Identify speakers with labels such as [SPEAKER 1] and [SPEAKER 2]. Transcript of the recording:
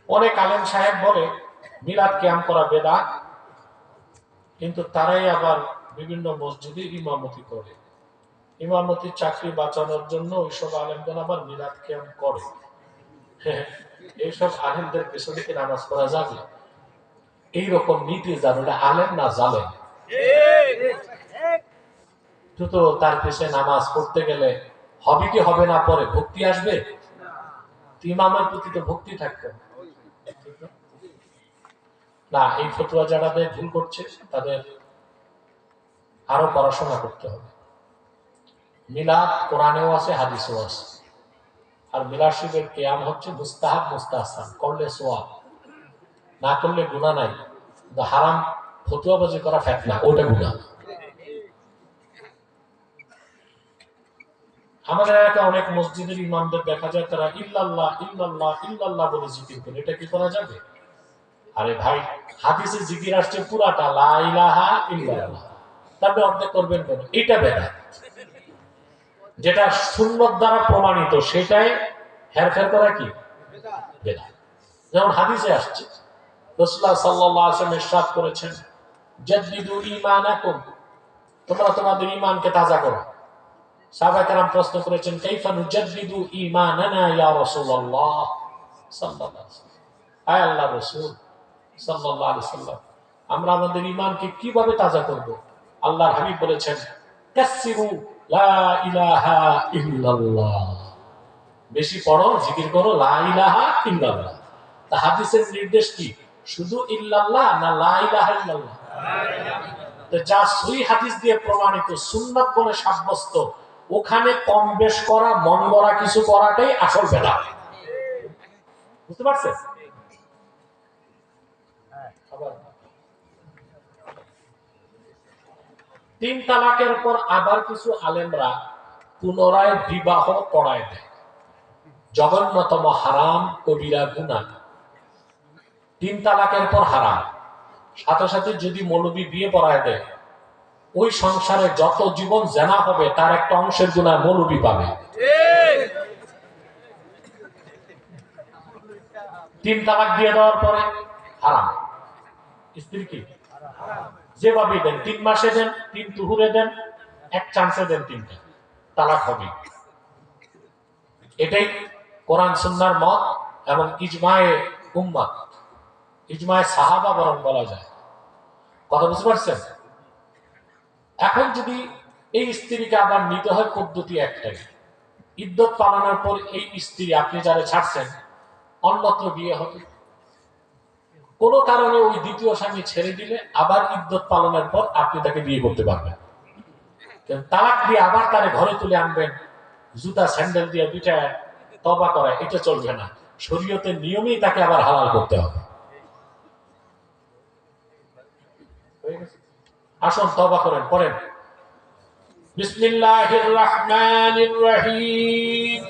[SPEAKER 1] অনেক আলেম সাহেব বলে মিলাদ কিয়াম করা বেদাত, কিন্তু তারাই আবার বিভিন্ন মসজিদে ইমামতি করে। ইমামতির চাকরি বাঁচানোর জন্য ওইসব আলেমদের আবার মিলাদ কিয়াম করে। এইসব আলেমদের পেছনে কি নামাজ পড়া যাবে? এইরকম নীতি জানে আলেম না জালেম। তো তার পেছনে নামাজ পড়তে গেলে হবে কি হবে না, পরে ভক্তি আসবে, ইমামের প্রতি তো ভক্তি থাকবে না। এই ফতোয়া যারা ভুল করছে তাদের আরো পড়াশোনা করতে হবে। মিলাদ কোরআনেও আছে, হাদিসেও আছে। আর মিলাদ শরীফের কিয়াম হচ্ছে মুস্তাহাব, মুস্তাহসান, করলে সোয়াব, না করলে গুনাহ নাই। হারাম ফতোয়াবাজি করা ফিতনা, ওটা গুনাহ। আমাদের এলাকায় অনেক মসজিদের ইমামদের দেখা যায় তারা ইল্লাল্লাহ ইল্লাল্লাহ ইল্লাল্লাহ বলে জিকির করে। এটা কি করা যাবে? আরে ভাই, হাদিসে জিকির আসছে পুরাটা লা ইলাহা ইল্লাল্লাহ, তারপরে অর্ধেক করবেন কেন? এটা বেদাত। যেটা সুন্নত দ্বারা প্রমাণিত সেটাই হেরফের করা কি বেদাত। যেমন হাদিসে আসছে রাসূলুল্লাহ সাল্লাল্লাহু আলাইহি ওয়াসাল্লাম ইরশাদ করেছেন, জাদ্দিদু ঈমানাকুম, তোমরা তোমাদের ঈমানকে তাজা করো। সাহাবায়ে কেরাম প্রশ্ন করেছেন, কাইফা নুজাদ্দিদু ঈমানানা ইয়া রাসূলুল্লাহ সাল্লাল্লাহু আলাইহি ওয়াসাল্লাম, আয় আল্লাহর রাসূল সাল্লাল্লাহু আলাইহি ওয়াসাল্লাম, আমরা আমাদের ঈমানকে কিভাবে তাজা করব? আল্লাহর হাবিব বলেছেন, কাসসিরু লা ইলাহা ইল্লাল্লাহ, বেশি পড়ো, জিকির করো লা ইলাহা ইল্লাল্লাহ। তা হাদিসের নির্দেশ কি শুধু ইল্লাল্লাহ না লা ইলাহা ইল্লাল্লাহ? তো যা সহিহ হাদিস দিয়ে প্রমাণিত, সুন্নাত বলে সাব্যস্ত, ওখানে কম বেশ করা, মন গড়া কিছু করাটাই আসল বেদাত। বুঝতে পারছেন? তিন তালাকের পর আবার কিছু আলেমরা পুনরায় বিবাহ পড়ায় দেয়। জঘন্যতম হারাম, কবিরা গুনাহ। তিন তালাকের পর হারাম, সাথে সাথে যদি মৌলবী বিয়ে পড়ায় দেয়, ওই সংসারে যত জীবন জেনা হবে তার একটা অংশের গুনাহ মৌলবী পাবে। তিন তালাক দিয়ে দেওয়ার পরে হারাম। স্ত্রী কি যেভাবে দেন, 3 মাসে দেন, 3 তুহুরে দেন, এক চান্সে দেন, 3টা তালাক হবে। এটাই কোরআন সুন্নাহর মত এবং ইজমায়ে উম্মাহ, ইজমায়ে সাহাবা বরং বলা যায়। কথা বুঝতে পারছেন? এখন যদি এই স্ত্রীকে আবার নিতে হয়, পদ্ধতি একটাই, ইদ্যত পালনের পর এই স্ত্রী আপনি যারা ছাড়ছেন অন্যত্র বিয়ে হবে। কোন কারণে ওই দ্বিতীয় স্বামী ছেড়ে দিলে আবার ইদ্যত পালনের পর আপনি তাকে বিয়ে করতে পারবেন। তালাক দিয়ে আবার তারে ঘরে তুলে আনবেন, জুতা স্যান্ডেল দিয়ে দুইটা তওবা করায়, এটা চলবে না। শরীয়তের নিয়মেই তাকে আবার হালাল করতে হবে। আসুন তওবা করেন, পড়েন বিসমিল্লাহির রহমানির রহিম।